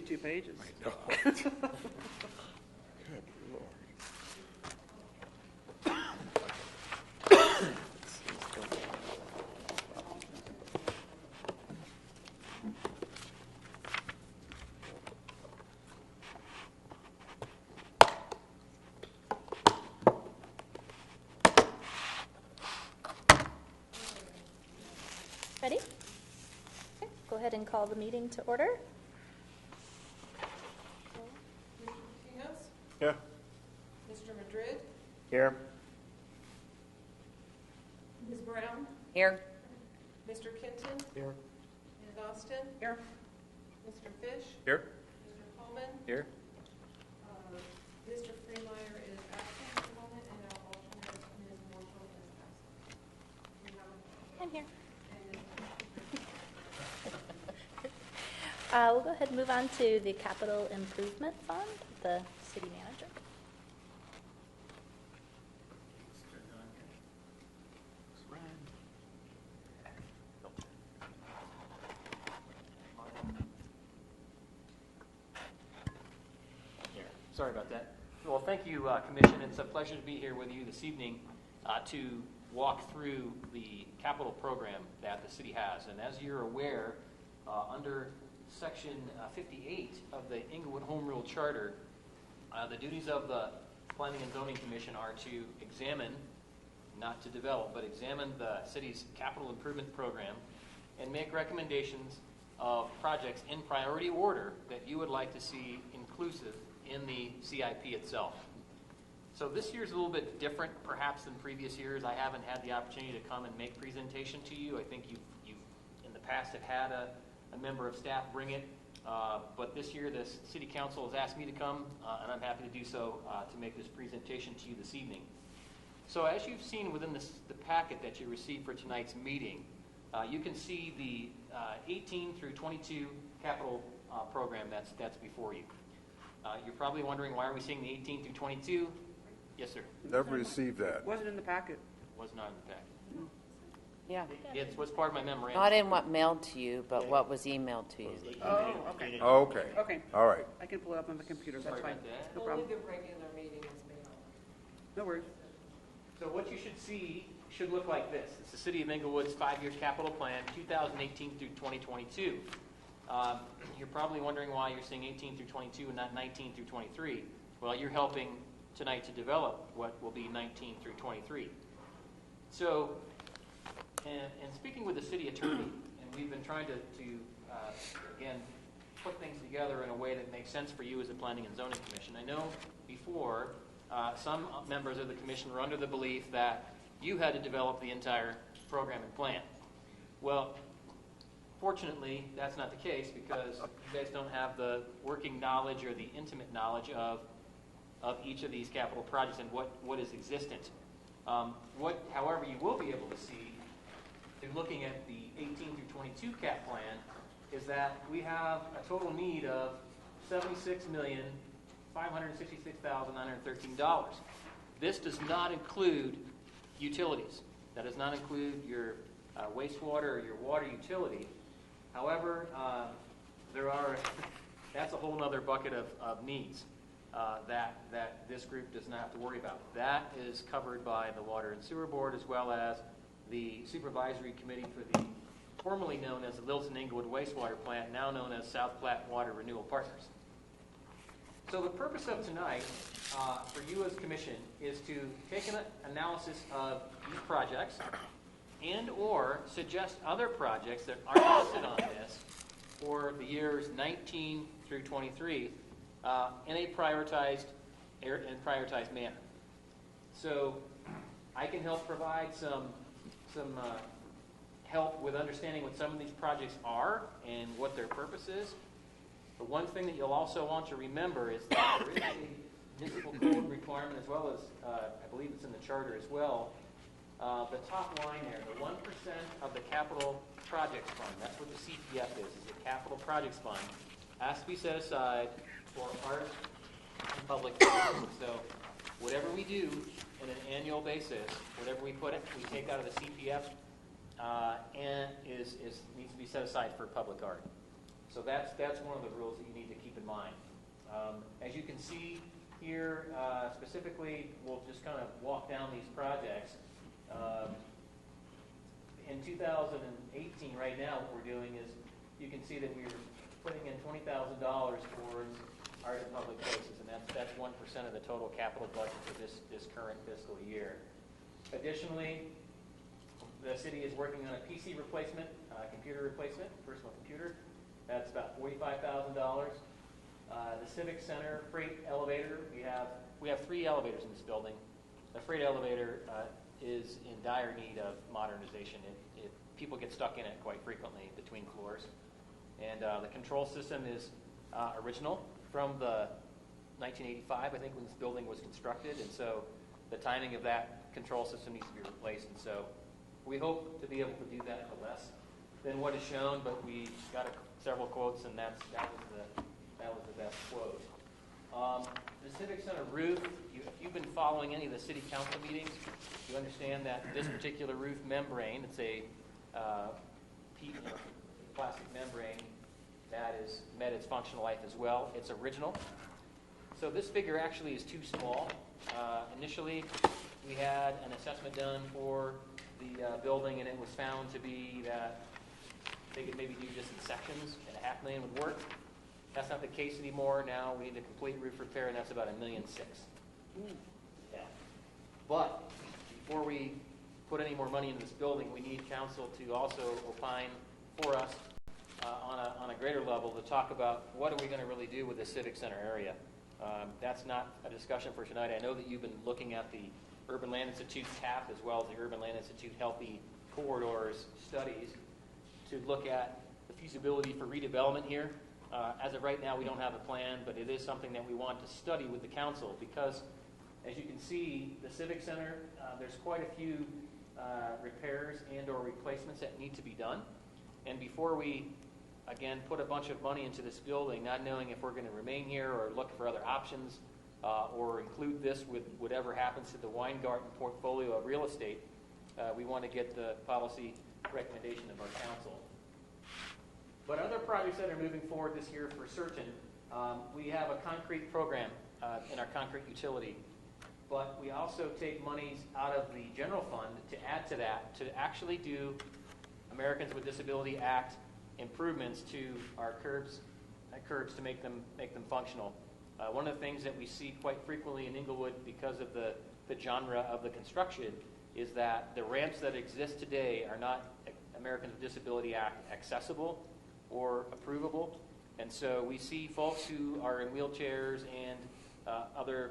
22 pages. I know. Good Lord. Ready? Okay, go ahead and call the meeting to order. Mr. Martinez? Yeah. Mr. Madrid? Here. Ms. Brown? Here. Mr. Kenton? Here. Ms. Austin? Here. Mr. Fish? Here. Mr. Coleman? Here. Mr. Freemeyer is absent at the moment, and our alternate, Ms. Marshall, is absent. We have a- I'm here. and We'll go ahead and move on to the Capital Improvement Fund, the city manager. Sorry about that. Well, thank you, Commission. It's a pleasure to be here with you this evening to walk through the capital program that the city has. And as you're aware, under Section 58 of the Inglewood Home Rule Charter, the duties of the Planning and Zoning Commission are to examine, not to develop, but examine the city's capital improvement program and make recommendations of projects in priority order that you would like to see inclusive in the CIP itself. So this year's a little bit different perhaps than previous years. I haven't had the opportunity to come and make presentation to you. I think you've in the past have had a member of staff bring it, but this year the City Council has asked me to come, and I'm happy to do so to make this presentation to you this evening. So as you've seen within the packet that you received for tonight's meeting, you can see the 18 through 22 capital program that's before you. You're probably wondering, why are we seeing the 18 through 22? Yes, sir. Never received that. Wasn't in the packet. Was not in the packet. Yeah. It was part of my memorandum. Not in what mailed to you, but what was emailed to you. Oh, okay. Okay. Okay. All right. I can pull it up on the computer. That's Sorry fine. about that. No only problem. the regular meeting is made on. No worries. So what you should see should look like this. It's the City of Inglewood's 5-year capital plan, 2018 through 2022. You're probably wondering why you're seeing 18 through 22 and not 19 through 23. Well, you're helping tonight to develop what will be 19 through 23. So, and speaking with the city attorney, and we've been trying to again, put things together in a way that makes sense for you as a Planning and Zoning Commission. I know before, some members of the commission were under the belief that you had to develop the entire program and plan. Well, fortunately, that's not the case, because you guys don't have the working knowledge or the intimate knowledge of each of these capital projects and what is existent. However, you will be able to see through looking at the 18 through 22 cap plan is that we have a total need of $76,566,913. This does not include utilities. That does not include your wastewater or your water utility. However, that's a whole other bucket of needs that this group does not have to worry about. That is covered by the Water and Sewer Board, as well as the Supervisory Committee for the formerly known as the Littleton Inglewood Wastewater Plant, now known as South Platte Water Renewal Partners. So the purpose of tonight for you as Commission is to take an analysis of these projects and or suggest other projects that aren't listed on this for the years 19 through 23 in a prioritized manner. So I can help provide some help with understanding what some of these projects are and what their purpose is. But one thing that you'll also want to remember is that there is a municipal code requirement, as well as I believe it's in the charter as well. The top line there, the 1% of the capital projects fund, that's what the CPF is the capital projects fund, has to be set aside for art and public purposes. So whatever we do on an annual basis, whatever we take out of the CPF and needs to be set aside for public art. So that's one of the rules that you need to keep in in mind. As you can see here, specifically, we'll just kind of walk down these projects. In 2018, right now, what we're doing is, you can see that we're putting in $20,000 towards art and public places, and that's 1% of the total capital budget for this current fiscal year. Additionally, the city is working on a PC replacement, computer replacement, personal computer. That's about $45,000. The Civic Center freight elevator, we have 3 elevators in this building. The freight elevator is in dire need of modernization. People get stuck in it quite frequently between floors. And the control system is original from the 1985, I think, when this building was constructed. And so the timing of that control system needs to be replaced. And so we hope to be able to do that for less than what is shown, but we got several quotes, and that was the best quote. The Civic Center roof, if you've been following any of the city council meetings, you understand that this particular roof membrane, it's a plastic membrane that has met its functional life as well. It's original. So this figure actually is too small. Initially, we had an assessment done for the building, and it was found to be that they could maybe do just in sections, and $500,000 would work. That's not the case anymore. Now we need a complete roof repair, and that's about $1.6 million. Yeah. But before we put any more money into this building, we need council to also opine for us on a greater level to talk about what are we going to really do with the Civic Center area. That's not a discussion for tonight. I know that you've been looking at the Urban Land Institute TAP as well as the Urban Land Institute Healthy Corridors studies to look at the feasibility for redevelopment here. As of right now, we don't have a plan, but it is something that we want to study with the council because, as you can see, the Civic Center, there's quite a few repairs and or replacements that need to be done. And before we, again, put a bunch of money into this building, not knowing if we're going to remain here or look for other options or include this with whatever happens to the Weingarten portfolio of real estate, we want to get the policy recommendation of our council. But other projects that are moving forward this year for certain, we have a concrete program in our concrete utility, but we also take monies out of the general fund to add to that to actually do Americans with Disability Act improvements to our curbs to make them functional. One of the things that we see quite frequently in Inglewood because of the genre of the construction is that the ramps that exist today are not Americans with Disability Act accessible or approvable. And so we see folks who are in wheelchairs and other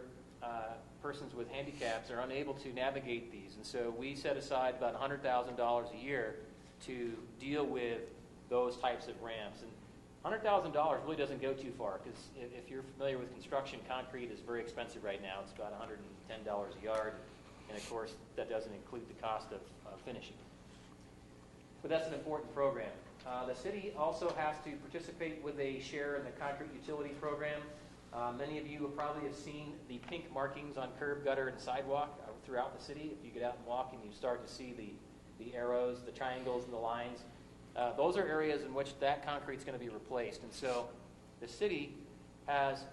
persons with handicaps are unable to navigate these. And so we set aside about $100,000 a year to deal with those types of ramps. And $100,000 really doesn't go too far because if you're familiar with construction, concrete is very expensive right now. It's about $110 a yard. And of course, that doesn't include the cost of finishing. But that's an important program. The city also has to participate with a share in the concrete utility program. Many of you probably have seen the pink markings on curb, gutter, and sidewalk throughout the city. If you get out and walk and you start to see the arrows, the triangles, and the lines, those are areas in which that concrete is going to be replaced. And so the city has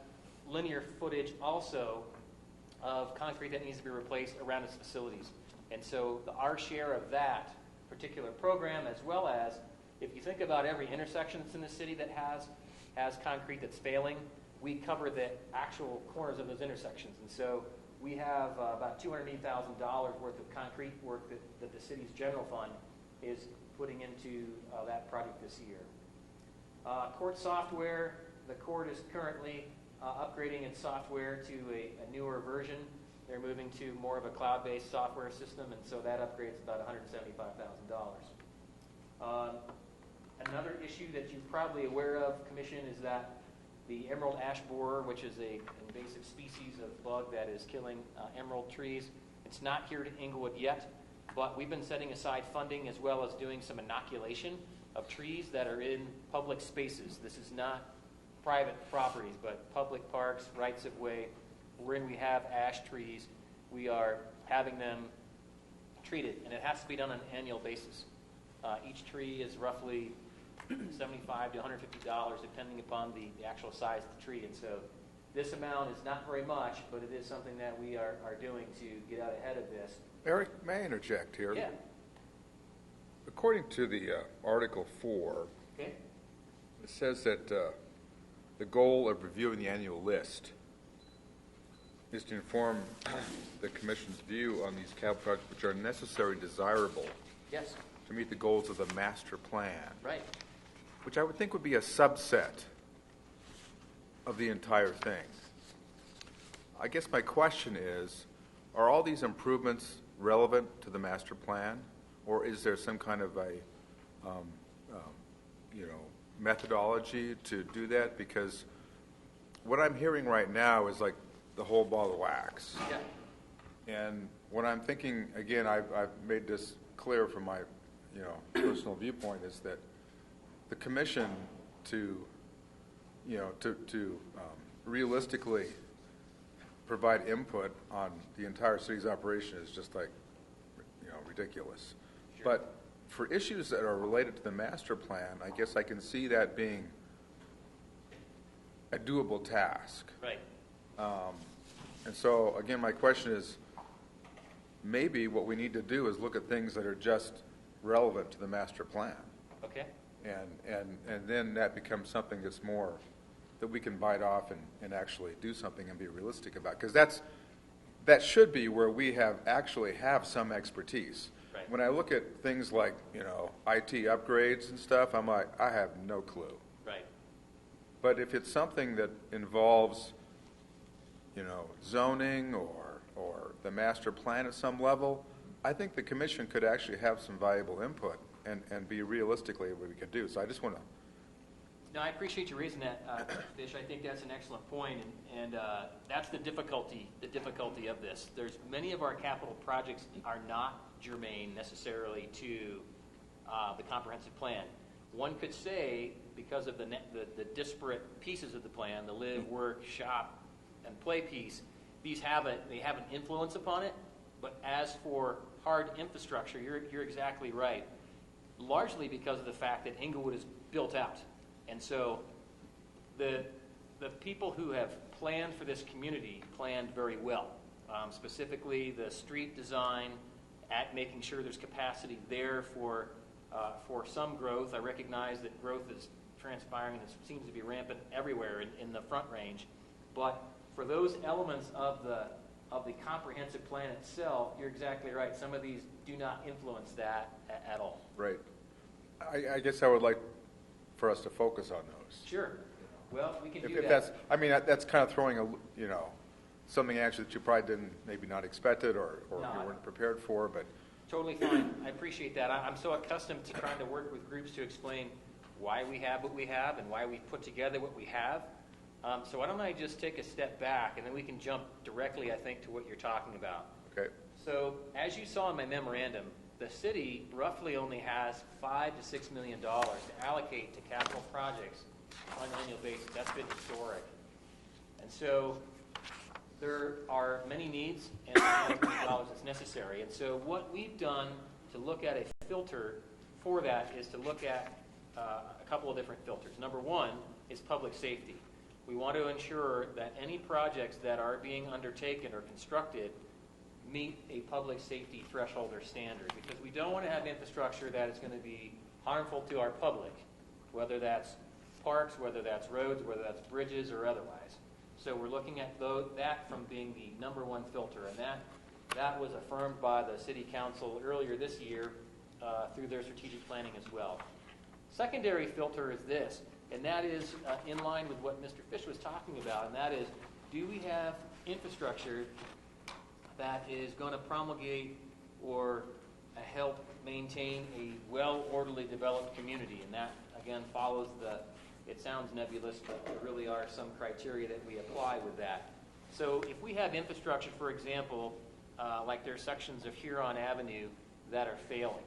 linear footage also of concrete that needs to be replaced around its facilities. And so our share of that particular program, as well as if you think about every intersection that's in the city that has concrete that's failing, we cover the actual corners of those intersections. And so we have about $280,000 worth of concrete work that the city's general fund is putting into that project this year. Court software, the court is currently upgrading its software to a newer version. They're moving to more of a cloud-based software system, and so that upgrade's about $175,000. Another issue that you're probably aware of, Commission, is that the emerald ash borer, which is an invasive species of bug that is killing emerald trees, it's not here to Inglewood yet, but we've been setting aside funding as well as doing some inoculation of trees that are in public spaces. This is not private properties, but public parks, rights of way, wherein we have ash trees, we are having them treated, and it has to be done on an annual basis. Each tree is roughly $75 to $150, depending upon the actual size of the tree. And so this amount is not very much, but it is something that we are doing to get out ahead of this. Eric, may I interject here? Yeah. According to the Article 4, Okay. it says that the goal of reviewing the annual list is to inform the Commission's view on these capital projects which are necessary and desirable Yes. to meet the goals of the master plan, Right. which I would think would be a subset of the entire thing. I guess my question is, are all these improvements relevant to the master plan, or is there some kind of a methodology to do that? Because what I'm hearing right now is like the whole ball of wax. Yeah. And what I'm thinking, again, I've made this clear from my, personal viewpoint, is that the commission to realistically provide input on the entire city's operation is just like, ridiculous. Sure. But for issues that are related to the master plan, I guess I can see that being a doable task. Right. And so, again, my question is, maybe what we need to do is look at things that are just relevant to the master plan. Okay. And then that becomes something that's more, that we can bite off and actually do something and be realistic about. Because that should be where we actually have some expertise. Right. When I look at things like, IT upgrades and stuff, I'm like, I have no clue. Right. But if it's something that involves, zoning or the master plan at some level, I think the commission could actually have some valuable input and be realistically what we could do. So I just want to. No, I appreciate you raising that, Fish. I think that's an excellent point, and that's the difficulty of this. There's many of our capital projects are not germane necessarily to the comprehensive plan. One could say, because of the disparate pieces of the plan, the live, work, shop, and play piece, they have an influence upon it. But as for hard infrastructure, you're exactly right. Largely because of the fact that Inglewood is built out. And so the people who have planned for this community planned very well. Specifically, the street design, at making sure there's capacity there for some growth. I recognize that growth is transpiring and it seems to be rampant everywhere in the Front Range. But for those elements of the comprehensive plan itself, you're exactly right. Some of these do not influence that at all. Right. I guess I would like for us to focus on those. Sure. Well, we can do If that. that's kind of throwing something actually that you probably didn't, maybe not expected or No, you weren't prepared for, but. Totally fine. I appreciate that. I'm so accustomed to trying to work with groups to explain why we have what we have and why we put together what we have. So why don't I just take a step back, and then we can jump directly, I think, to what you're talking about. Okay. So as you saw in my memorandum, the city roughly only has $5 to $6 million to allocate to capital projects on an annual basis. That's been historic. And so there are many needs and dollars that's necessary. And so what we've done to look at a filter for that is to look at a couple of different filters. Number one is public safety. We want to ensure that any projects that are being undertaken or constructed meet a public safety threshold or standard, because we don't want to have infrastructure that is going to be harmful to our public, whether that's parks, whether that's roads, whether that's bridges or otherwise. So we're looking at that from being the number one filter, and that was affirmed by the City Council earlier this year through their strategic planning as well. Secondary filter is this, and that is in line with what Mr. Fish was talking about, and that is, do we have infrastructure that is going to promulgate or help maintain a well-orderly developed community? And that, again, follows it sounds nebulous, but there really are some criteria that we apply with that. So if we have infrastructure, for example, like there are sections of Huron Avenue that are failing,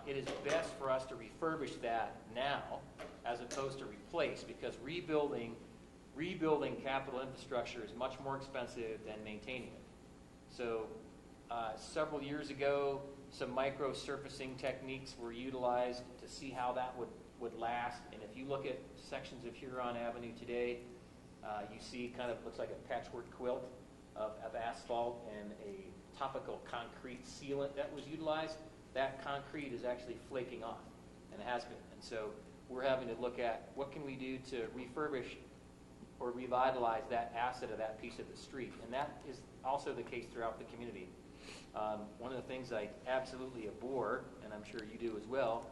it is best for us to refurbish that now as opposed to replace, because rebuilding capital infrastructure is much more expensive than maintaining it. So several years ago, some micro-surfacing techniques were utilized to see how that would would last. And if you look at sections of Huron Avenue today, you see kind of looks like a patchwork quilt of asphalt and a topical concrete sealant that was utilized. That concrete is actually flaking off, and it has been. And so we're having to look at what can we do to refurbish or revitalize that asset of that piece of the street. And that is also the case throughout the community. One of the things I absolutely abhor, and I'm sure you do as well,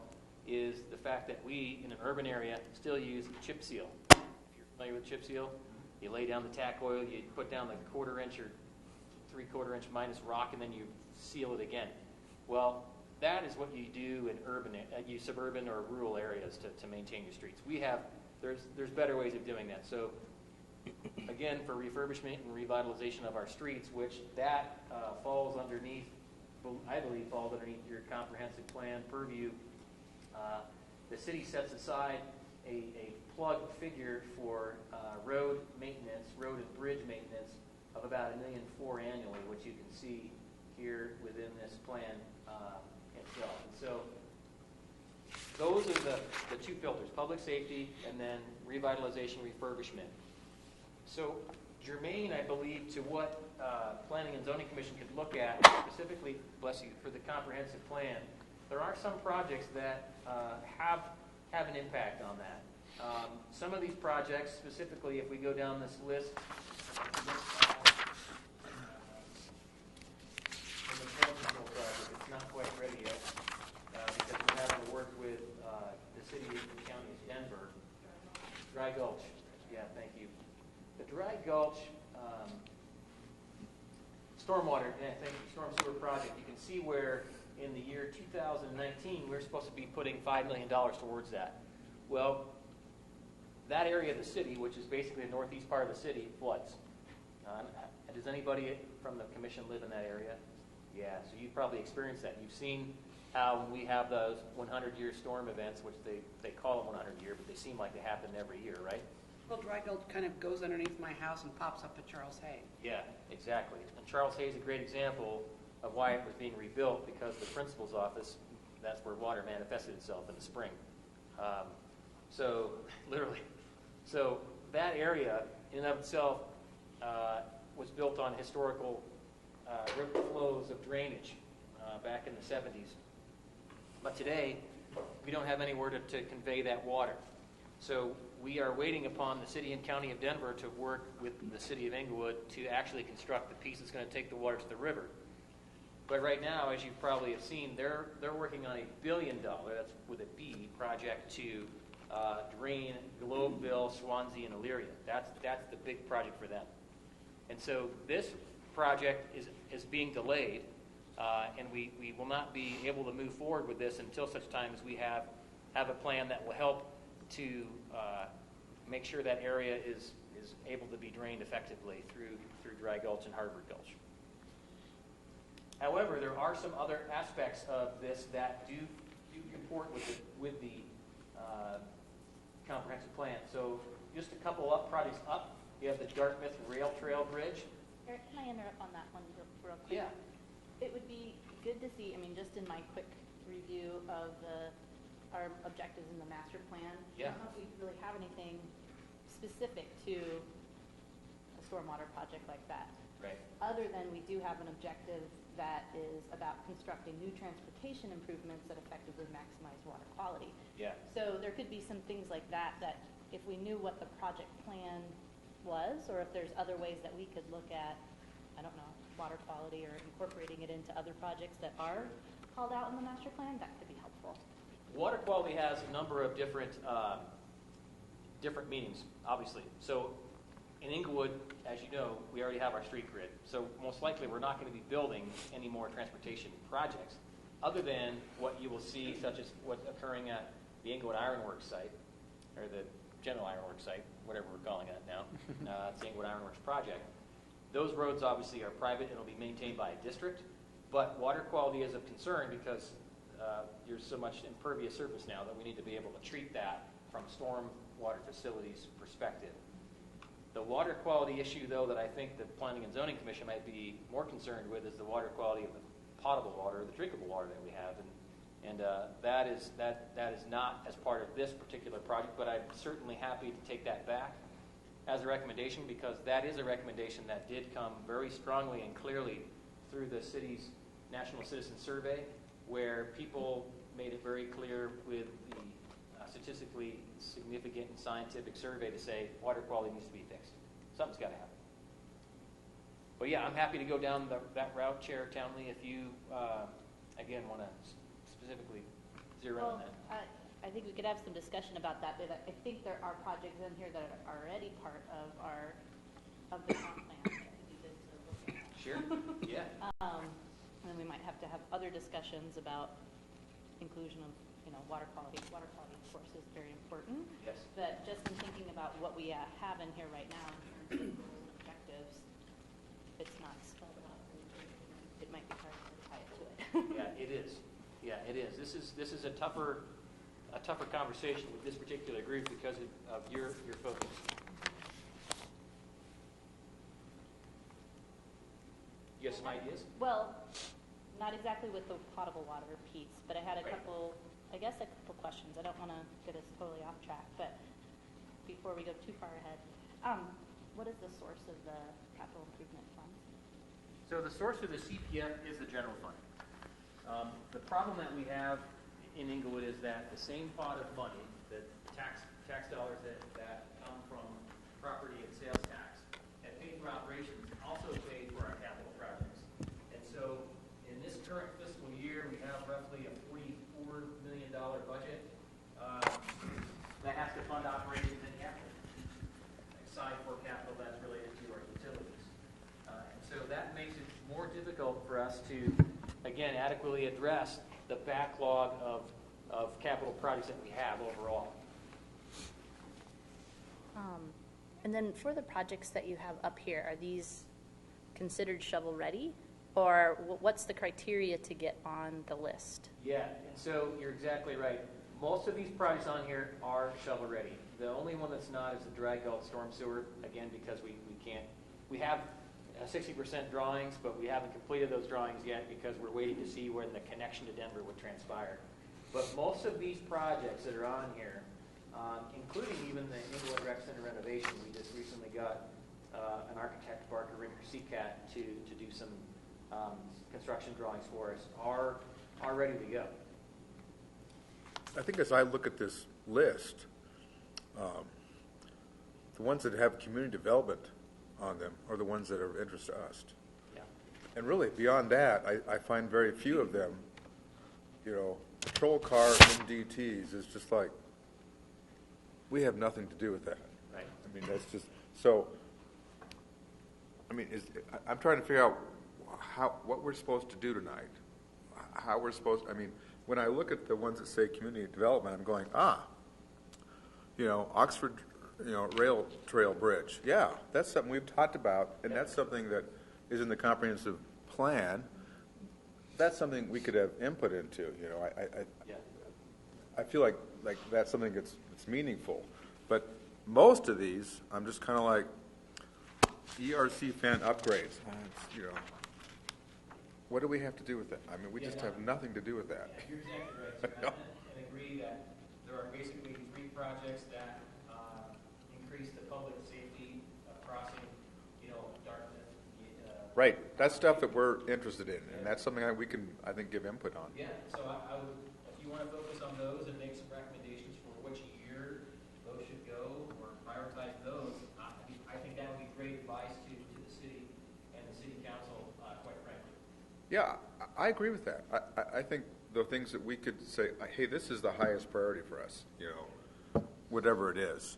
is the fact that we, in an urban area, still use chip seal. If you're familiar with chip seal, you lay down the tack oil, you put down the 1/4 inch or 3/4 inch minus rock, and then you seal it again. Well, that is what you do in suburban or rural areas to maintain your streets. There's better ways of doing that. So, again, for refurbishment and revitalization of our streets, which that falls underneath, I believe, falls underneath your comprehensive plan purview. The city sets aside a plug figure for road maintenance, road and bridge maintenance of about $1.4 million annually, which you can see here within this plan itself. And so those are the two filters, public safety and then revitalization, refurbishment. So germane, I believe, to what Planning and Zoning Commission could look at, specifically, bless you, for the comprehensive plan, there are some projects that have an impact on that. Some of these projects, specifically, if we go down this list, the flood control project, it's not quite ready yet because we're having to work with the city and county of Denver. Dry Gulch. Yeah, thank you. The Dry Gulch stormwater, thank you, storm sewer project, you can see where in the year 2019 we're supposed to be putting $5 million towards that. Well, that area of the city, which is basically the northeast part of the city, floods. Does anybody from the commission live in that area? Yeah, so you've probably experienced that. You've seen how when we have those 100-year storm events, which they call them 100-year, but they seem like they happen every year, right? Well, Dry Gulch kind of goes underneath my house and pops up at Charles Hay. Yeah, exactly. And Charles Hay is a great example of why it was being rebuilt, because the principal's office, that's where water manifested itself in the spring. So, literally. So that area, in and of itself, was built on historical river flows of drainage back in the 70s. But today, we don't have anywhere to convey that water. So we are waiting upon the city and county of Denver to work with the city of Englewood to actually construct the piece that's going to take the water to the river. But right now, as you probably have seen, they're working on $1 billion, that's with a B, project to drain Globeville, Swansea, and Elyria. That's the big project for them. And so this project is being delayed, and we will not be able to move forward with this until such time as we have a plan that will help to make sure that area is able to be drained effectively through Dry Gulch and Harvard Gulch. However, there are some other aspects of this that do comport with the comprehensive plan. So just a couple projects up. You have the Dartmouth Rail Trail Bridge. Eric, can I interrupt on that one real quick? Yeah. It would be good to see, just in my quick review of our objectives in the master plan, Yeah. I don't know if we really have anything specific to a stormwater project like that. Right. Other than we do have an objective that is about constructing new transportation improvements that effectively maximize water quality. Yeah. So there could be some things like that if we knew what the project plan was, or if there's other ways that we could look at, I don't know, water quality or incorporating it into other projects that are called out in the master plan, that could be helpful. Water quality has a number of different meanings, obviously. So in Englewood, as you know, we already have our street grid. So most likely we're not going to be building any more transportation projects other than what you will see, such as what's occurring at the Englewood Ironworks site, or the General Ironworks site, whatever we're calling it now. It's the Englewood Ironworks project. Those roads obviously are private and will be maintained by a district, but water quality is of concern because there's so much impervious surface now that we need to be able to treat that from storm water facilities perspective. The water quality issue, though, that I think the Planning and Zoning Commission might be more concerned with is the water quality of the potable water, the drinkable water that we have. And And that is not as part of this particular project, but I'm certainly happy to take that back as a recommendation, because that is a recommendation that did come very strongly and clearly through the city's National Citizen Survey, where people made it very clear with the statistically significant and scientific survey to say water quality needs to be fixed. Something's got to happen. But yeah, I'm happy to go down that route, Chair Townley, if you, again, want to specifically zero in on that. I think we could have some discussion about that, but I think there are projects in here that are already part of the comp plan that would be good to look at. Sure, yeah. And then we might have to have other discussions about inclusion of, water quality. Water quality, of course, is very important. Yes. But just in thinking about what we have in here right now in terms of goals and objectives, it's not spelled out. It might be hard to tie it to it. Yeah, it is. Yeah, it is. This is a tougher conversation with this particular group because of your focus. You have some ideas? Well, not exactly with the potable water piece, but I had a Right. couple questions. I don't want to get us totally off track, but before we go too far ahead, what is the source of the capital improvement funds? So the source of the CPF is the general fund. The problem that we have in Inglewood is that the same pot of money, the tax dollars that come from property and sales tax and pay for operations, also pay for our capital projects. And so in this current fiscal year, we have roughly a $44 million budget that has to fund operations and capital, aside for capital that's related to our utilities. And so that makes it more difficult for us to, again, adequately address the backlog of capital projects that we have overall. And then for the projects that you have up here, are these considered shovel-ready? Or what's the criteria to get on the list? Yeah, and so you're exactly right. Most of these projects on here are shovel-ready. The only one that's not is the Dry Gulch Storm Sewer, again, because we have 60% drawings, but we haven't completed those drawings yet because we're waiting to see when the connection to Denver would transpire. But most of these projects that are on here, including even the Inglewood Rec Center renovation, we just recently got an architect, Barker Rinker Seacat, to do some construction drawings for us, are ready to go. I think as I look at this list, the ones that have community development on them are the ones that are of interest to us. Yeah. And really, beyond that, I find very few of them, patrol car MDTs is just like, we have nothing to do with that. Right. I mean, that's just, so, I mean, I'm trying to figure out what we're supposed to do tonight. How we're supposed, I mean, when I look at the ones that say community development, I'm going, Oxford, rail trail bridge. Yeah, that's something we've talked about, and that's something that is in the comprehensive plan. That's something we could have input into. I feel like that's something that's meaningful. But most of these, I'm just kind of like ERC fan upgrades. What do we have to do with that? I mean, we just have nothing to do with that. Yeah, you're exactly right, sir. And agree that there are basically 3 projects that increase the public safety crossing, Dartmouth. Right. That's stuff that we're interested in, and that's something that we can, I think, give input on. Yeah. So I would, if you want to focus on those and make some recommendations for which year those should go or prioritize those, I think that would be great advice to the city and the city council, quite frankly. Yeah, I agree with that. I think the things that we could say, hey, this is the highest priority for us, whatever it is,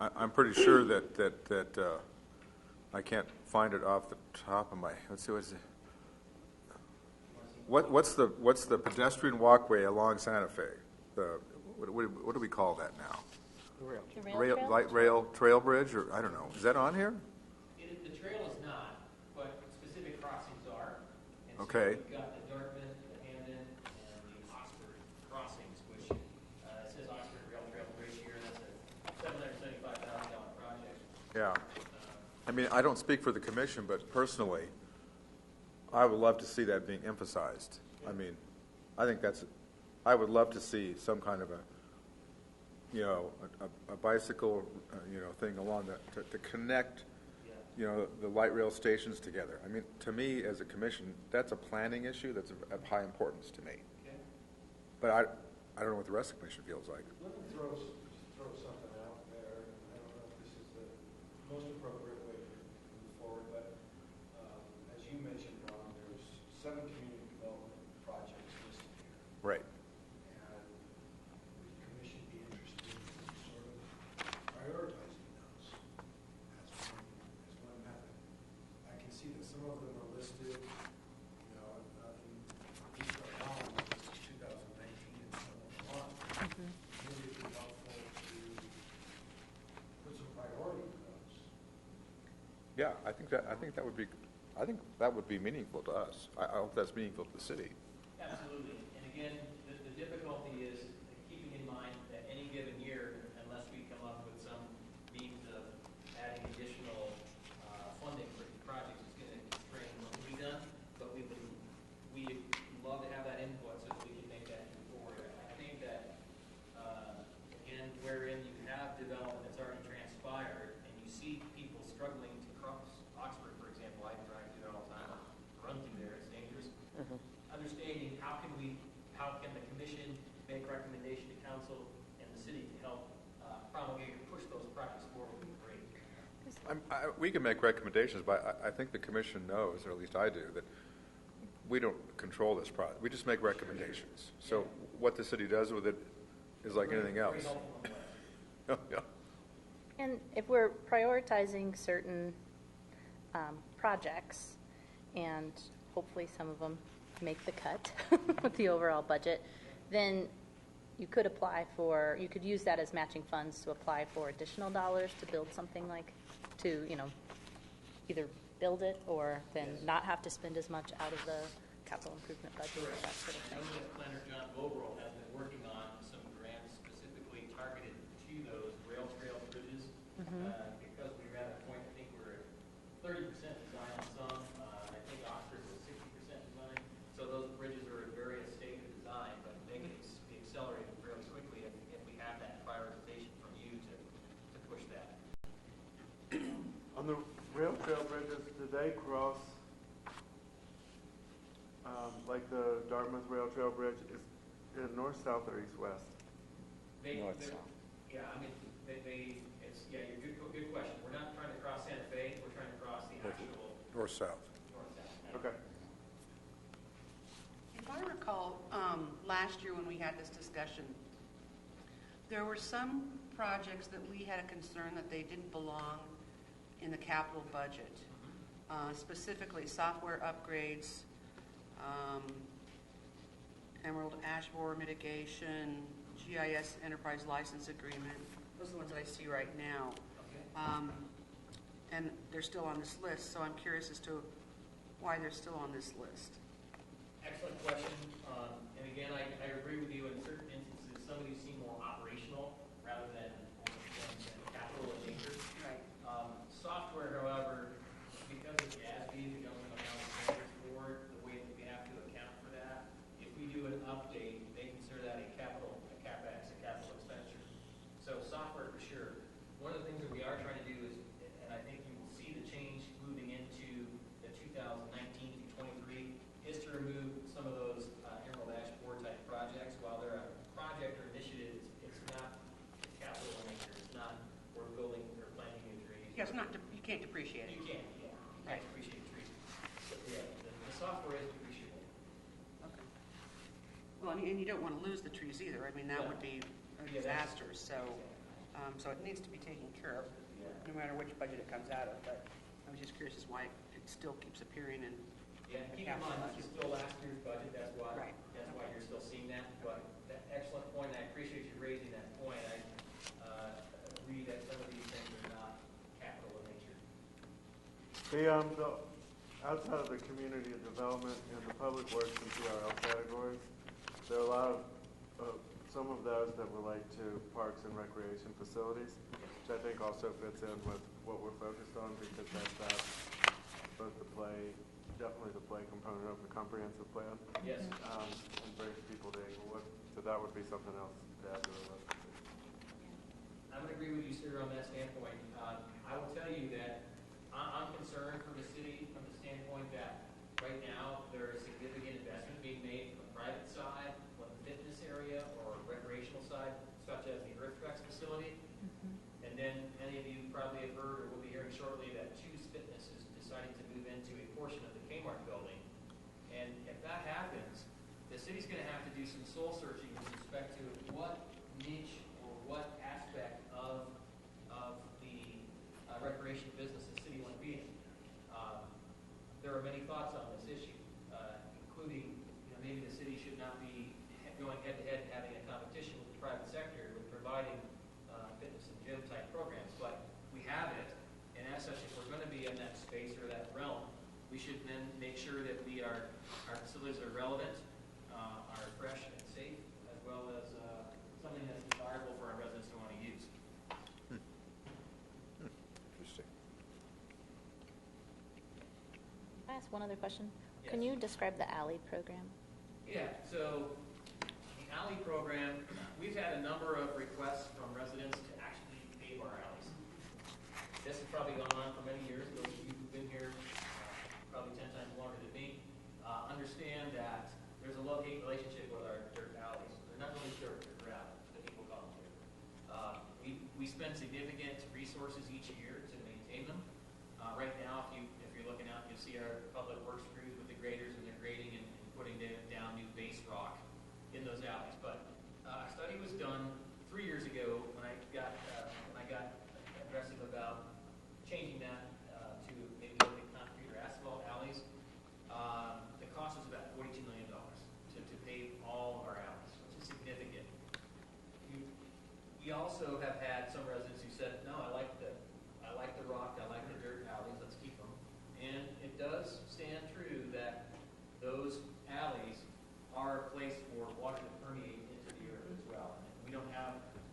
I'm pretty sure that I can't find it off the top of my. Let's see, what's the pedestrian walkway along Santa Fe? What do we call that now? The light rail trail bridge, or I don't know. Is that on here? The trail is not, but specific crossings are. And so Okay. we've got the Dartmouth, the Hamden, and the Oxford crossings, which it says Oxford Rail Trail Bridge here. That's a $775,000 project. Yeah. I mean, I don't speak for the commission, but personally, I would love to see that being emphasized. I mean, I think I would love to see some kind of a bicycle, thing along to connect, the light rail stations together. I mean, to me, as a commission, that's a planning issue that's of high importance to me. Okay. But I don't know what the rest of the commission feels like. Let me throw something out there. I don't know if this is the most appropriate way to move forward, but as you mentioned, Ron, there's 7 community development projects listed here. Right. And would the commission be interested in sort of prioritizing those as one method? I can see that some of them are listed, in East Carolina, which is 2019 and some of them aren't. Maybe it'd be helpful to put some priority in those. Yeah, I think that would be meaningful to us. I hope that's meaningful to the city. Absolutely. And again, the difficulty is keeping in mind that any given year, unless we come up with some means of adding additional funding for these projects, is going to constrain what can be done. But we'd love to have that input so that we can make that move forward. I think that, again, wherein you have development that's already transpired and you see people struggling to cross Oxford, for example, I drive through there all the time, run through there, it's dangerous. Understanding how can the commission make recommendation to council and the city to help promulgate or push those projects forward would be great. We can make recommendations, but I think the commission knows, or at least I do, that we don't control this project. We just make recommendations. So what the city does with it is like anything else. Very helpful in a way. Yeah. And if we're prioritizing certain projects, and hopefully some of them make the cut with the overall budget, then you could use that as matching funds to apply for additional dollars to build something either build it or then not have to spend as much out of the capital improvement budget, or that sort of thing. Planner John Bobrel has been working on some grants specifically targeted to those rail trail bridges, because we were at a point, I think we're at 30% design on some, I think Oxford was 60% design, so those bridges are in various state of design, but they can be accelerated fairly quickly if we have that prioritization from you to push that. On the rail trail bridges, do they cross, like the Dartmouth Rail Trail Bridge, is it north, south, or east, west? North-south. Yeah, I mean, good question. We're not trying to cross Santa Fe, we're trying to cross the actual North-south. north-south. Okay. If I recall, last year when we had this discussion, there were some projects that we had a concern that they didn't belong in the capital budget, specifically software upgrades, Emerald Ash Borer mitigation, GIS enterprise license agreement. Those are the ones that I see right now. Okay. And they're still on this list, so I'm curious as to why they're still on this list. Excellent question. And again, I agree with you. In certain instances, some of these seem more operational rather than capital in nature. Right. Software, however, because of GASB, the Government Accounting Standards Board, the way that we have to account for that, if we do an update, they consider that a capital, a CapEx, a capital expenditure. So software for sure. One of the things that we are trying to do is, and I think you will see the change moving into the 2019 to 23, is to remove some of those Emerald Ash Borer type projects. While they're a project or initiative, it's not capital in nature. It's not we're building or planting new trees. Yeah, it's not, you can't depreciate it. You can't, yeah. You can't depreciate trees. So, yeah, the software is depreciable. Okay. Well, and you don't want to lose the trees either. I mean, that would be a disaster. So it needs to be taken care of, no matter which budget it comes out of. But I was just curious as why it still keeps appearing in Yeah, the keep in capital mind, budget. this is still last year's budget, that's why, Right. that's why you're still seeing that. But that excellent point, I appreciate you raising that point. I agree that some of these things are not capital in nature. Outside of the community development and the public works and PRL categories, there are a lot of some of those that relate to parks and recreation facilities, which I think also fits in with what we're focused on, because that's both the play definitely the play component of the comprehensive plan. Yes. And brings people to Englewood. So that would be something else to add to the list. I would agree with you, sir, on that standpoint. I will tell you that I'm concerned for the city from the standpoint that right now there is significant investment being made from the private side, from the fitness area or recreational side, such as the Earthflex facility. And then many of you probably have heard or will be hearing shortly that Choose Fitness is deciding to move into a portion of the Kmart building. And if that happens, the city's going to have to do some soul searching with respect to what niche or what aspect of the recreation business the city want to be in. There are many thoughts on this issue, including maybe the city should not be going head-to-head and having a competition with the private sector with providing fitness and gym type programs. But we have it, and as such, if we're going to be in that space or that realm, we should then make sure that our facilities are relevant, are fresh and safe, as well as something that's desirable for our residents to want to use. Interesting. Can I ask one other question? Yes. Can you describe the alley program? Yeah, so the alley program, we've had a number of requests from residents to actually pave our alleys. This has probably gone on for many years. Those of you who've been here probably 10 times longer than me understand that there's a love-hate relationship with our dirt alleys. They're not really dirt, they're gravel, that people call them dirt. We spend significant resources each year to maintain them. Right now, if you're looking out, you'll see our public works crews with the graders, and they're grading and putting down new base rock in those alleys. But a study was done 3 years ago when I got aggressive about changing that to maybe look at concrete or asphalt alleys. The cost was about $42 million to pave all of our alleys, which is significant. We also have had some residents who said, no, I like the rock, I like the dirt alleys, let's keep them. And it does stand true that those alleys are a place for water to permeate into the earth as well. And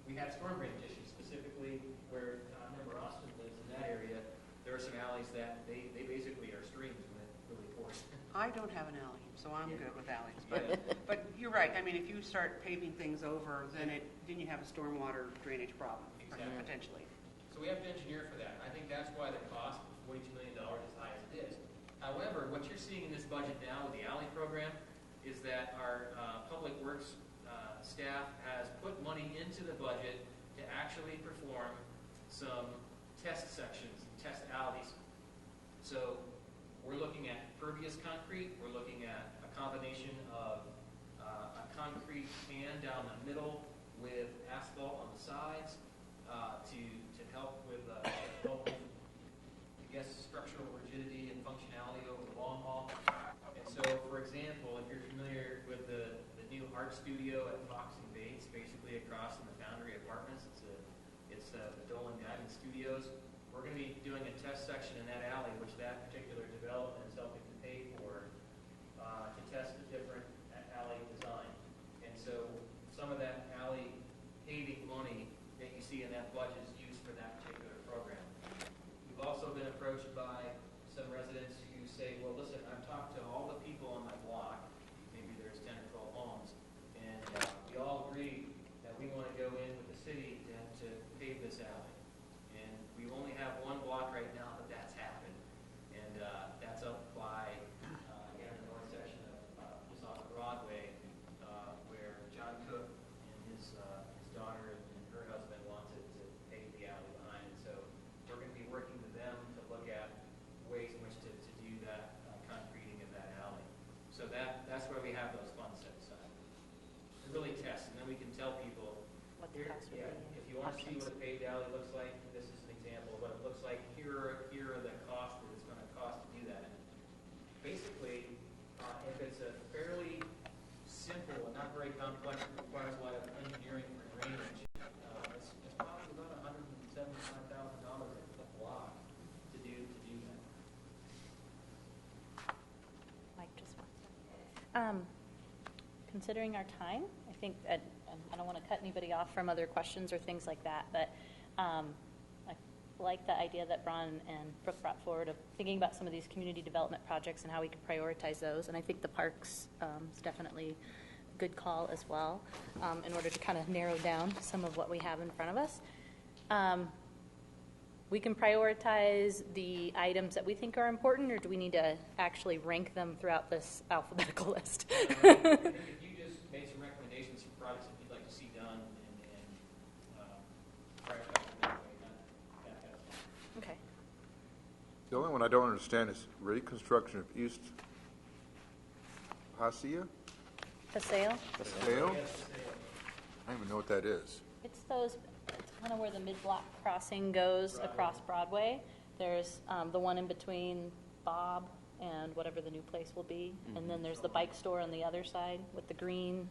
we have storm drainage issues, specifically where I remember Austin lives in that area. There are some alleys that they basically are streams when it really pours. I don't have an alley, so I'm Yeah. good with alleys. Yeah. But you're right. I mean, if you start paving things over, then you have a stormwater drainage problem, Exactly. potentially. So we have to engineer for that. I think that's why the cost of $42 million is as high as it is. However, what you're seeing in this budget now with the alley program is that our public works staff has put money into the budget to actually perform some test sections, test alleys. So we're looking at pervious concrete. We're looking at a combination of a concrete pan down the middle with asphalt on the sides to help with structural rigidity and functionality over the long haul. And so, for example, if you're familiar with the new art studio at Fox and Bates, basically across from the Foundry Apartments, it's the Dolan Diamond Studios. We're going to be doing a test section in that alley, which that particular development is helping to pay for, to test the different alley design. And so some of that alley paving money that you see in that budget is used for that particular program. We've also been approached by some residents who say, well, listen, I've talked to all the people on my block, maybe there's 10 or 12 homes, and we all agree that we want to go in with the city to pave this alley. And we only have one block right now that that's happened, and that's up by, again, the north section of just off of Broadway, where John Cook and his daughter and her husband wanted to pave the alley behind it. So we're going to be working with them to look at ways in which to do that concreting in that alley. So that's where we have those funds set aside. To really test, and then we can tell people, What the cost would be. if you want to see what a paved alley looks like, this is an example of what it looks like. Here are the costs that it's going to cost to do that. And basically, if it's a fairly simple and not very complex, it requires a lot of engineering for drainage, it's probably about $175,000 a block to do that. Mike just wants to. Considering our time, I think that, and I don't want to cut anybody off from other questions or things like that, but I like the idea that Ron and Brooke brought forward of thinking about some of these community development projects and how we can prioritize those. And I think the parks is definitely a good call as well, in order to kind of narrow down some of what we have in front of us. We can prioritize the items that we think are important, or do we need to actually rank them throughout this alphabetical list? I think if you just made some recommendations for projects that you'd like to see done and prioritize them that way, that kind of stuff. Okay. The only one I don't understand is reconstruction of East Paseo? Paseo? Paseo? I don't even know what that is. It's kind of where the mid-block crossing goes across Broadway. There's the one in between Bob and whatever the new place will be. And then there's the bike store on the other side with the green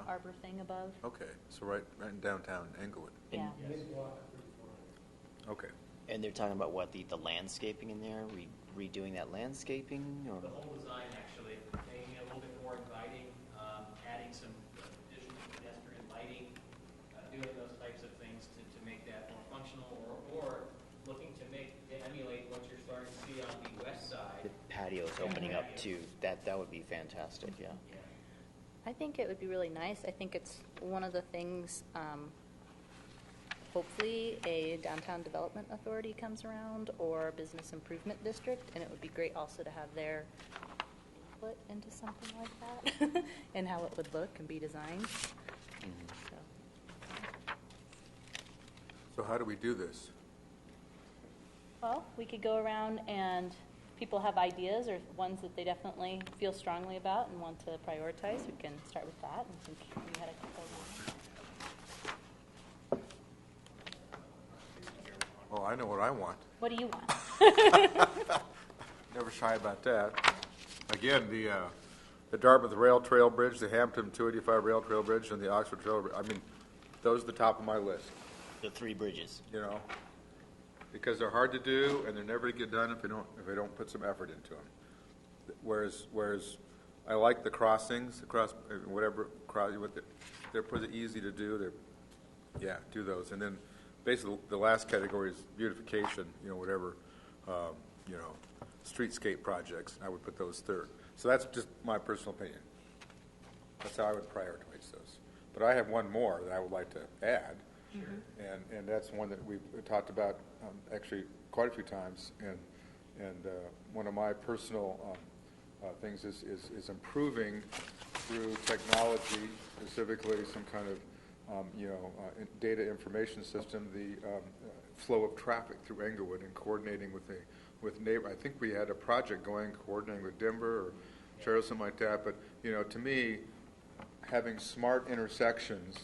arbor thing above. Okay, so right in downtown Englewood. Yeah. Okay. And they're talking about what, the landscaping in there, redoing that landscaping, or? The whole design, actually, making it a little bit more inviting, adding some additional pedestrian lighting, doing those types of things to make that more functional, or looking to emulate what you're starting to see on the west side. The patios opening up too, that would be fantastic, yeah. I think it would be really nice. I think it's one of the things, hopefully a downtown development authority comes around or a business improvement district, and it would be great also to have their input into something like that and how it would look and be designed. So how do we do this? Well, we could go around and people have ideas or ones that they definitely feel strongly about and want to prioritize. We can start with that. I think we had a couple of Oh, I know what I want. What do you want? Never shy about that. Again, the Dartmouth Rail Trail Bridge, the Hampton 285 Rail Trail Bridge, and the Oxford Trail Bridge. I mean, those are the top of my list, The 3 bridges. you know, because they're hard to do and they're never to get done if they don't put some effort into them. Whereas I like the crossings, they're pretty easy to do. Do those, and then basically the last category is beautification. Streetscape projects. I would put those third. So that's just my personal opinion. That's how I would prioritize those. But I have one more that I would like to add, and that's one that we've talked about actually quite a few times. And one of my personal things is improving through technology, specifically some kind of data information system, the flow of traffic through Englewood and coordinating with neighbor. I think we had a project going, coordinating with Denver or Charles, something like that. But to me, having smart intersections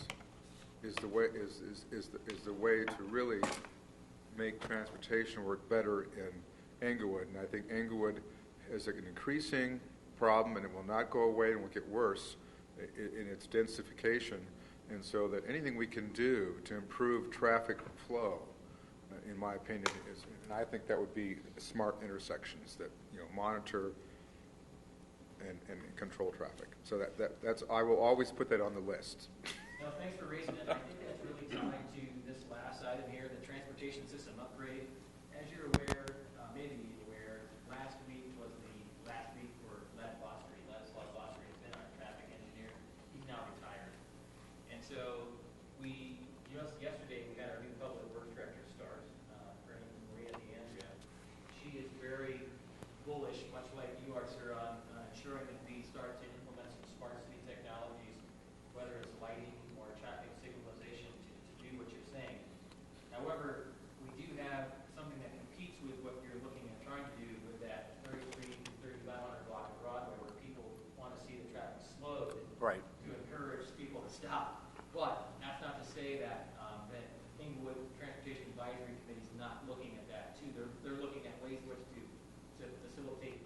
is the way to really make transportation work better in Englewood. And I think Englewood is an increasing problem, and it will not go away and will get worse in its densification. And so that anything we can do to improve traffic flow, in my opinion, and I think that would be smart intersections that monitor and control traffic. So that's I will always put that on the list. No, thanks for raising it. I think that's really tied to this last item here, the transportation system upgrade. As you're aware, maybe aware, last week was the last week for Ladislav Foster has been our traffic engineer. He's now retired. And so just yesterday, we had our new public works director start, her name is Maria DeAndrea. She is very bullish, much like you are, sir, on ensuring that we start to implement some smart city technologies, whether it's lighting or traffic signalization, to do what you're saying. However, we do have something that competes with what you're looking at trying to do with that 33 to 3500 block of Broadway, where people want to see the traffic slowed Right. to encourage people to stop. But that's not to say that Englewood Transportation Advisory Committee is not looking at that too. They're looking at ways in which to facilitate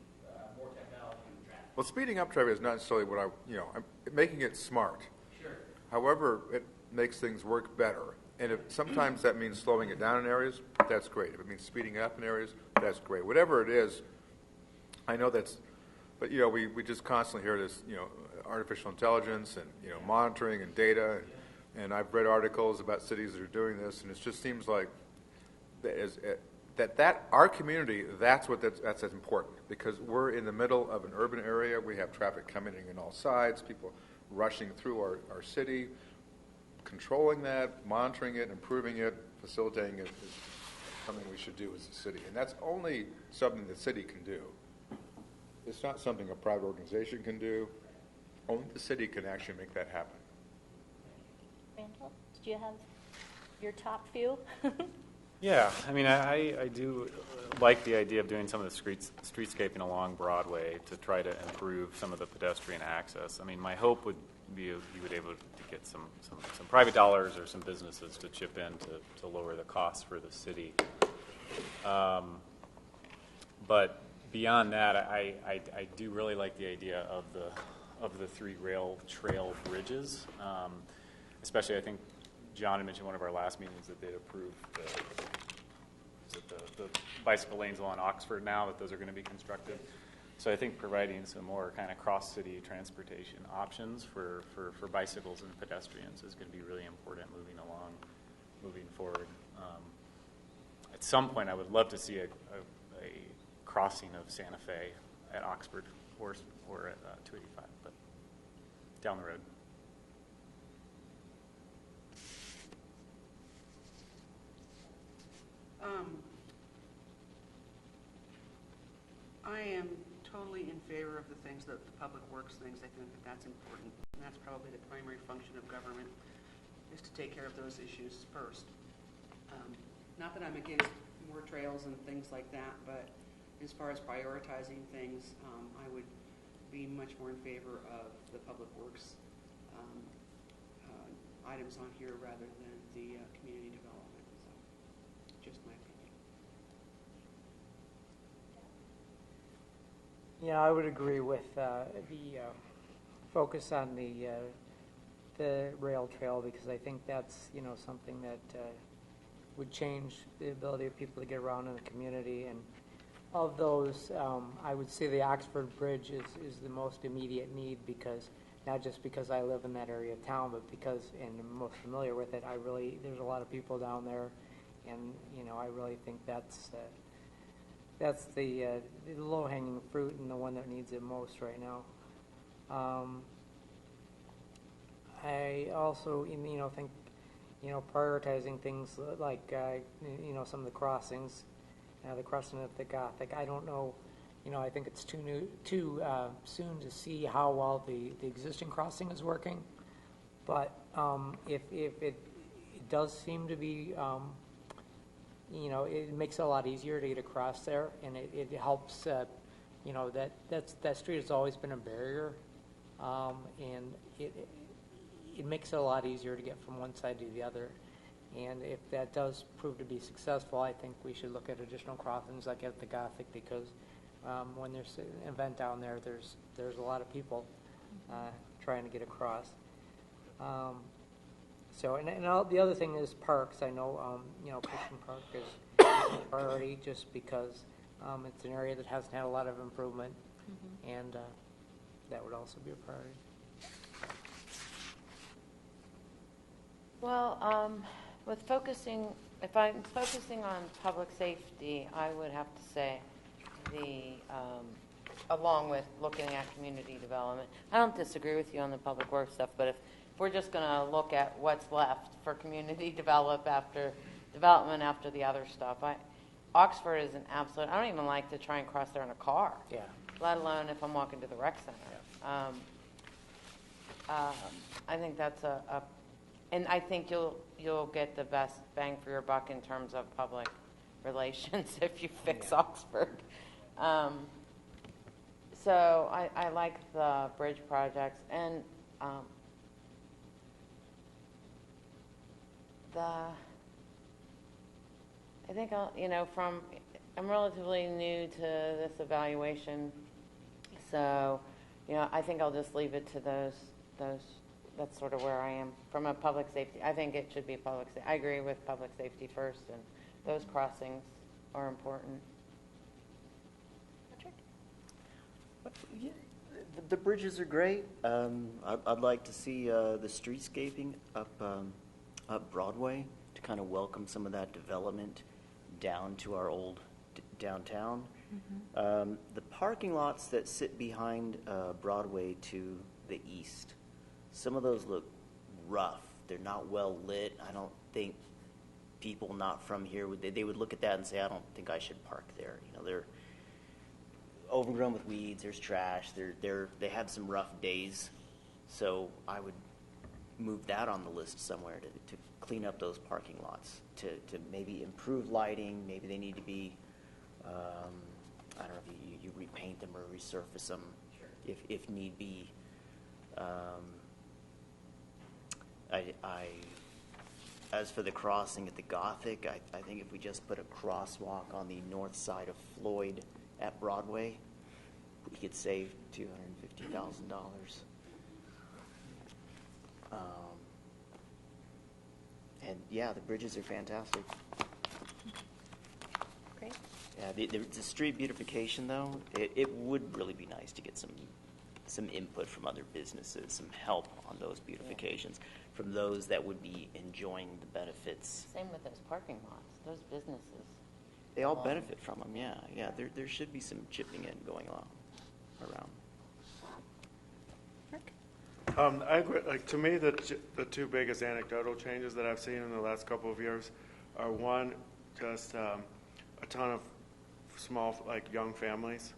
more technology with traffic. Well, speeding up traffic is not necessarily what I'm making it smart. Sure. However, it makes things work better. And if sometimes that means slowing it down in areas, that's great. If it means speeding up in areas, that's great. Whatever it is, I know that's, but we just constantly hear this, artificial intelligence and monitoring and data, and I've read articles about cities that are doing this, and it just seems like that our community, that's important, because we're in the middle of an urban area. We have traffic coming in all sides, people rushing through our city. Controlling that, monitoring it, improving it, facilitating it is something we should do as a city. And that's only something the city can do. It's not something a private organization can do. Only the city can actually make that happen. Randall, did you have your top few? Yeah, I mean, I do like the idea of doing some of the streetscaping along Broadway to try to improve some of the pedestrian access. I mean, my hope would be you would be able to get some private dollars or some businesses to chip in to lower the costs for the city. But beyond that, I do really like the idea of the 3 rail trail bridges. Especially, I think John had mentioned one of our last meetings that they'd approved the bicycle lanes along Oxford now, that those are going to be constructed. So I think providing some more kind of cross-city transportation options for bicycles and pedestrians is going to be really important moving forward. At some point, I would love to see a crossing of Santa Fe at Oxford or at 285, but down the road. I am totally in favor of the things that the public works things. I think that's important. And that's probably the primary function of government, is to take care of those issues first. Not that I'm against more trails and things like that, but as far as prioritizing things, I would be much more in favor of the public works items on here rather than the community development. So, just my opinion. Yeah, I would agree with the focus on the rail trail, because I think that's something that would change the ability of people to get around in the community. And of those, I would say the Oxford Bridge is the most immediate need, because not just because I live in that area of town, but because, and I'm most familiar with it, there's a lot of people down there, and I really think that's the low-hanging fruit and the one that needs it most right now. I also, think, prioritizing things like, some of the crossings, the crossing at the Gothic. I don't know, I think it's too soon to see how well the existing crossing is working. But if it does seem to be, it makes it a lot easier to get across there, and it helps. That street has always been a barrier, and it makes it a lot easier to get from one side to the other. And if that does prove to be successful, I think we should look at additional crossings like at the Gothic, because when there's an event down there, there's a lot of people trying to get across. So, and the other thing is parks. I know, Christian Park is a priority, just because it's an area that hasn't had a lot of improvement, and that would also be a priority. Well, if I'm focusing on public safety, I would have to say along with looking at community development. I don't disagree with you on the public works stuff, but if we're just going to look at what's left for community development after the other stuff, Oxford is an absolute. I don't even like to try and cross there in a car. Yeah. Let alone if I'm walking to the rec center. Yeah. I think that's and I think you'll get the best bang for your buck in terms of public relations if you fix Oxford. So I like the bridge projects, and I think I'm relatively new to this evaluation, so I think I'll just leave it to those. That's sort of where I am from a public safety. I think it should be public safety. I agree with public safety first, and those crossings are important. Patrick? Yeah, the bridges are great. I'd like to see the streetscaping up Broadway to kind of welcome some of that development down to our old downtown. The parking lots that sit behind Broadway to the east, some of those look rough. They're not well lit. I don't think people not from here they would look at that and say, I don't think I should park there. You know, they're overgrown with weeds. There's trash. They have some rough days. So I would move that on the list somewhere to clean up those parking lots, to maybe improve lighting. Maybe they need to be, I don't know, if you repaint them or resurface them if need be. As for the crossing at the Gothic, I think if we just put a crosswalk on the north side of Floyd at Broadway, we could save $250,000. And yeah, the bridges are fantastic. Great. Yeah, the street beautification though, it would really be nice to get some input from other businesses, some help on those beautifications from those that would be enjoying the benefits. Same with those parking lots, those businesses. They all benefit from them. Yeah. There should be some chipping in going on around. I agree. Like, to me, the two biggest anecdotal changes that I've seen in the last couple of years are, one, just a ton of small, like, young families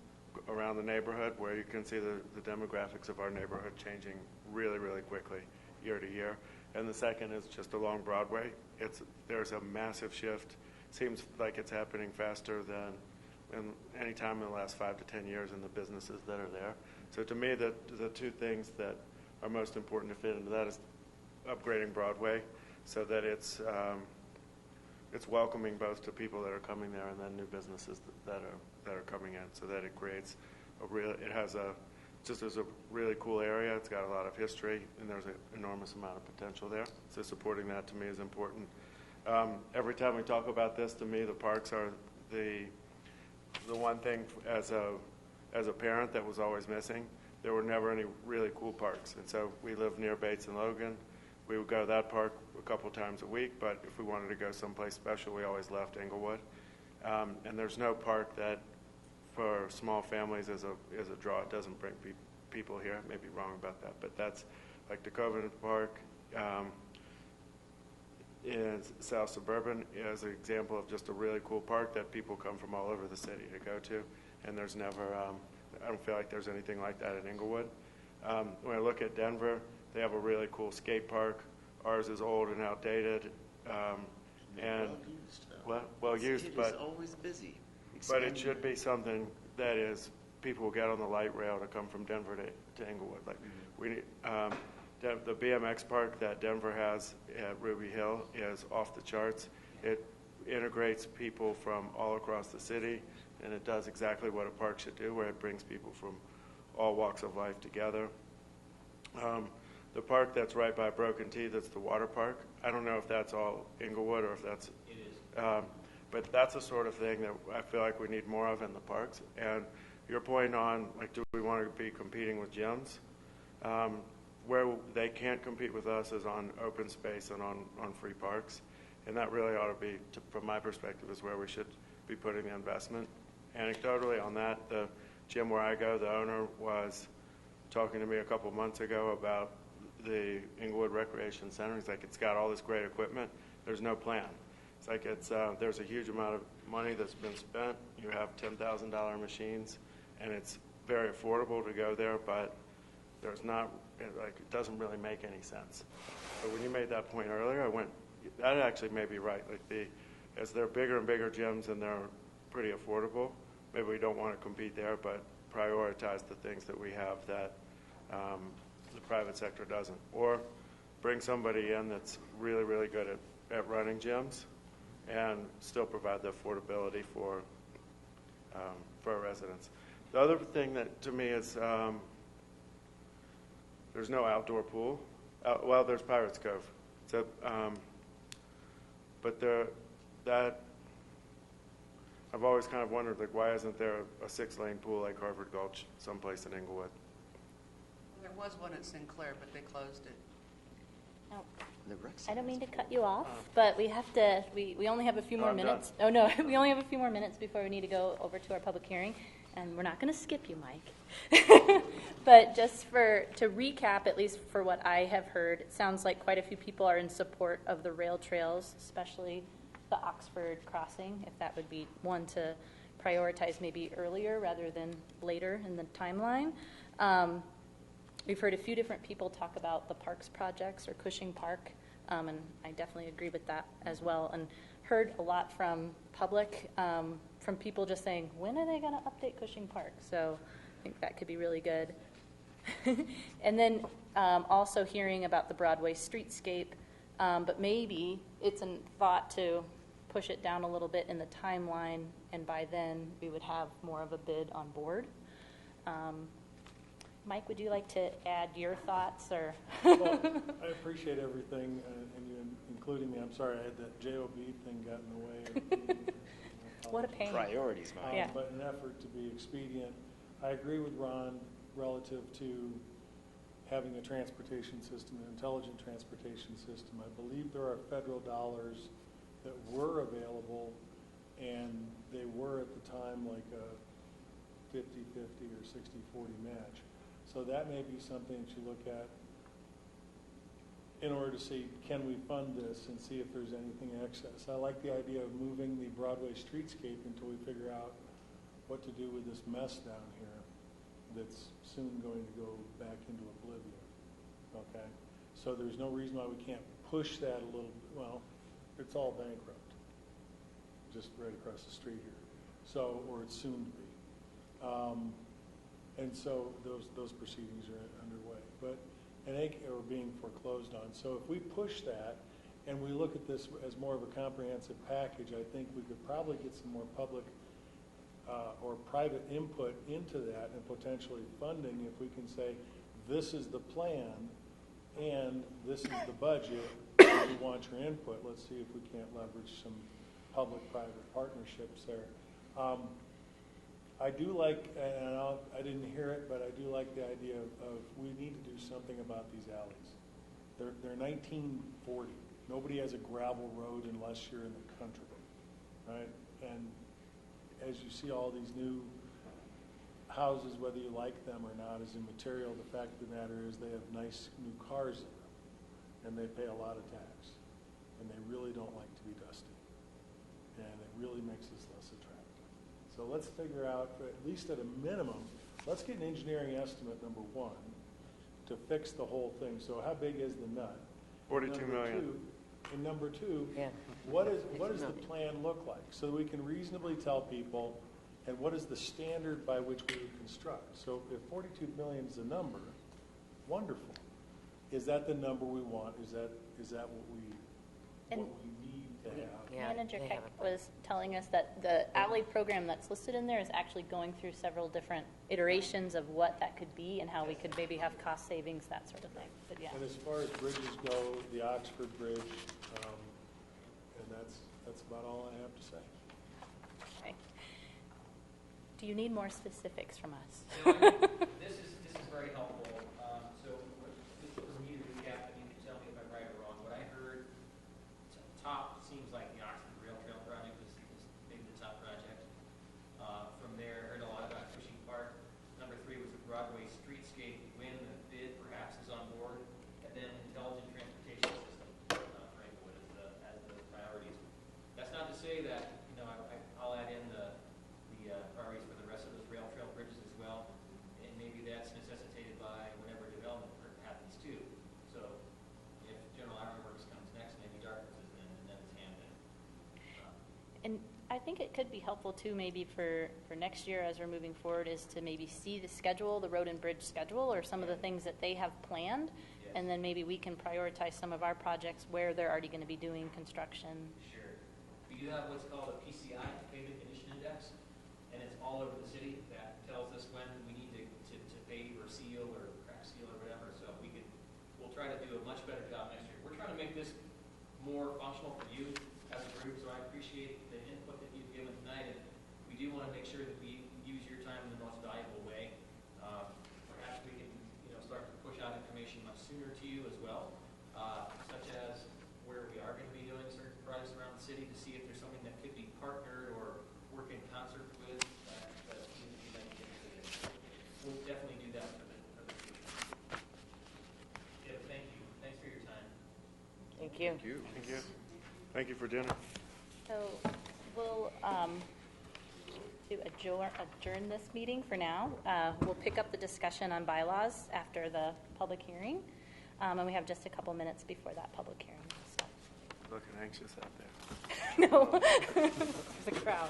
around the neighborhood, where you can see the demographics of our neighborhood changing really, really quickly year to year. And the second is just along Broadway. There's a massive shift. Seems like it's happening faster than in any time in the last 5 to 10 years in the businesses that are there. So to me, the two things that are most important to fit into that is upgrading Broadway so that it's welcoming both to people that are coming there and then new businesses that are coming in, so that it creates just as a really cool area. It's got a lot of history, and there's an enormous amount of potential there. So supporting that to me is important. Every time we talk about this, to me, the parks are the one thing as a parent that was always missing. There were never any really cool parks, and so we live near Bates and Logan. We would go to that park a couple times a week, but if we wanted to go someplace special, we always left Englewood. And there's no park that, for small families, is a draw. It doesn't bring people here. I may be wrong about that, but that's like the Covenant Park in South Suburban is an example of just a really cool park that people come from all over the city to go to, and there's never, I don't feel like there's anything like that in Englewood. When I look at Denver, they have a really cool skate park. Ours is old and outdated, and well used, but it's always busy. But it should be something that is people will get on the light rail to come from Denver to Englewood. Like we need, the Bmx Park that Denver has at Ruby Hill is off the charts. It integrates people from all across the city, and it does exactly what a park should do, where it brings people from all walks of life together. The park that's right by Broken Teeth, that's the water park. I don't know if that's all Englewood or if that's... It is. But that's the sort of thing that I feel like we need more of in the parks. And your point on, like, do we want to be competing with gyms? Where they can't compete with us is on open space and on free parks. And that really ought to be, from my perspective, is where we should be putting the investment. Anecdotally on that, the gym where I go, the owner was talking to me a couple months ago about the Englewood Recreation Center. He's like, it's got all this great equipment. There's no plan. It's like there's a huge amount of money that's been spent. You have $10,000 machines, and it's very affordable to go there, but there's not, it doesn't really make any sense. But when you made that point earlier, I went, that actually may be right. Like as they're bigger and bigger gyms and they're pretty affordable, maybe we don't want to compete there, but prioritize the things that we have that the private sector doesn't. Or bring somebody in that's really, really good at running gyms and still provide the affordability for our residents. The other thing that to me is there's no outdoor pool. Well, there's Pirates Cove. So, but that I've always kind of wondered, like, why isn't there a 6-lane pool like Harvard Gulch someplace in Englewood? There was one at Sinclair, but they closed it. Now, The rec I don't mean to center's cut cool. you off, but we have to, we only have a few more I'm done. minutes. Oh, no, we only have a few more minutes before we need to go over to our public hearing, and we're not going to skip you, Mike. But just to recap, at least for what I have heard, it sounds like quite a few people are in support of the rail trails, especially the Oxford crossing, if that would be one to prioritize maybe earlier rather than later in the timeline. We've heard a few different people talk about the parks projects or Cushing Park, and I definitely agree with that as well. And heard a lot from public, from people just saying, when are they going to update Cushing Park? So I think that could be really good. And then also hearing about the Broadway streetscape, but maybe it's a thought to push it down a little bit in the timeline, and by then we would have more of a bid on board. Mike, would you like to add your thoughts? Or Well, I appreciate everything, and you including me. I'm sorry I had that JOB thing got in the way. Of the meeting. What a pain. Priorities, Mike. Yeah. But in an effort to be expedient, I agree with Ron relative to having a transportation system, an intelligent transportation system. I believe there are federal dollars that were available, and they were at the time like a 50-50 or 60-40 match. So that may be something that you look at in order to see, can we fund this and see if there's anything excess. I like the idea of moving the Broadway streetscape until we figure out what to do with this mess down here that's soon going to go back into oblivion. Okay? So there's no reason why we can't push that a little. Well, it's all bankrupt, just right across the street here. So, or it's soon to be. And so those proceedings are underway, but are being foreclosed on. So if we push that and we look at this as more of a comprehensive package, I think we could probably get some more public or private input into that and potentially funding if we can say, this is the plan and this is the budget, and we want your input. Let's see if we can't leverage some public-private partnerships there. I do like, and I didn't hear it, but I do like the idea of we need to do something about these alleys. They're 1940. Nobody has a gravel road unless you're in the country, right? And as you see all these new houses, whether you like them or not is immaterial. The fact of the matter is they have nice new cars in them, and they pay a lot of tax, and they really don't like to be dusty, and it really makes us less attractive. So let's figure out, at least at a minimum, let's get an engineering estimate, number one, to fix the whole thing. So how big is the nut? 42 million. And number two, Yeah. what does the plan look like? So that we can reasonably tell people, and what is the standard by which we would construct? So if 42 million is the number, wonderful. Is that the number we want? Is that what we need to have? Yeah, Manager they Keck have a- was telling us that the alley program that's listed in there is actually going through several different iterations of what that could be and how we could maybe have cost savings, that sort of thing. But yeah. And as far as bridges go, the Oxford Bridge, and that's about all I have to say. Okay. Do you need more specifics from us? This is very helpful. So just for me to recap, and you can tell me if I'm right or wrong. What I heard, top seems like the Oxford Rail Trail project is maybe the top project. From there, I heard a lot about Cushing Park. Number 3 was the Broadway streetscape. When the bid perhaps is on board, and then intelligent transportation system for Inglewood as the priorities. That's not to say that I'll add in the priorities for the rest of those rail trail bridges as well, and maybe that's necessitated by whatever development happens too. So if General Ironworks comes next, maybe Dartmouth is then, and then it's Hampton. And I think it could be helpful too, maybe for next year as we're moving forward, is to maybe see the schedule, the road and bridge schedule, or some of the things that they have planned, and then maybe we can prioritize some of our projects where they're already going to be doing construction. Sure. We do have what's called a PCI, Pavement Condition Index, and it's all over the city. That tells us when we need to pave or seal or crack seal or whatever. So we'll try to do a much better job next year. We're trying to make this more functional for you as a group, so I appreciate the input that you've given tonight, and we do want to make sure that we use your time in the most valuable way. Perhaps we can start to push out information much sooner to you as well, such as Thank you. Thank you. Thank you. Thank you for dinner. So we'll adjourn this meeting for now. We'll pick up the discussion on bylaws after the public hearing. And we have just a couple minutes before that public hearing. So. Looking anxious out there. No, there's a crowd.